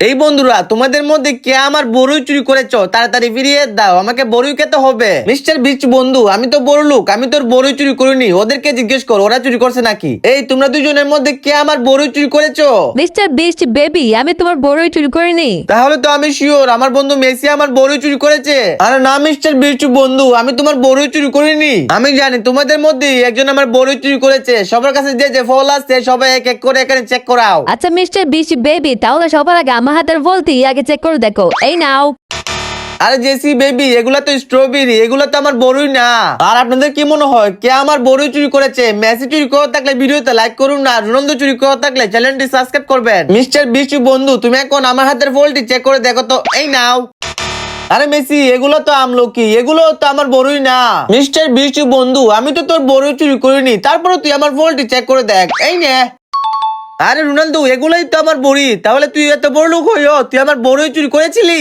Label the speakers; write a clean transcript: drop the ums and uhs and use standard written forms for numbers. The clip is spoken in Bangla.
Speaker 1: এই বন্ধুরা, তোমাদের মধ্যে কে আমার বড়ই চুরি করেছো তাড়াতাড়ি ফিরিয়ে দাও, আমাকে বড়ই খেতে হবে। মিস্টার বিচ বন্ধু, আমি তো বড় লোক, আমি তোর বড়ই চুরি করিনি, ওদেরকে জিজ্ঞেস কর ওরা চুরি করছে নাকি। এই তোমরা দুজনের মধ্যে কে আমার বড়ই চুরি করেছো?
Speaker 2: মিস্টার বিস্ট বেবি, আমি তোমার বড়ই চুরি করিনি।
Speaker 1: তাহলে তো আমি শিওর আমার বন্ধু মেসি আমার বড়ই চুরি করেছে। আরে না মিস্টার বিচ বন্ধু, আমি তোমার বড়ই চুরি করিনি। আমি জানি তোমাদের মধ্যে একজন আমার বড়ই চুরি করেছে। সবার কাছে যে যে ফল আছে সবাই এক এক করে এখানে চেক করাও।
Speaker 2: আচ্ছা মিস্টার বিস্ট বেবি, তাহলে সবার আগে আমার হাতের বলতি আগে চেক করে দেখো। এই নাও।
Speaker 1: আরে জেসি বেবি, এগুলা তো স্ট্রবেরি, এগুলা তো আমার বড়ই না। আর আপনাদের কি মনে হয় কে আমার বড়ই চুরি করেছে? মেসি চুরি করে থাকলে ভিডিওতে লাইক করুন, না রোনালদো চুরি করে থাকলে চ্যানেলটি সাবস্ক্রাইব করবেন। মিস্টার বিশু বন্ধু, তুমি এখন আমার হাতের ফলটি চেক করে দেখো তো। এই নাও। আরে মেসি, এগুলো তো আমলকি, এগুলো তো আমার বড়ই না। মিস্টার বিশু বন্ধু, আমি তো তোর বড়ই চুরি করিনি, তারপরে তুই আমার ফলটি চেক করে দেখ। এই নে। আরে রোনালদো, এগুলাই তো আমার বড়ি, তাহলে তুই এত বড় লোক হইও তুই আমার বড়ই চুরি করেছিলি?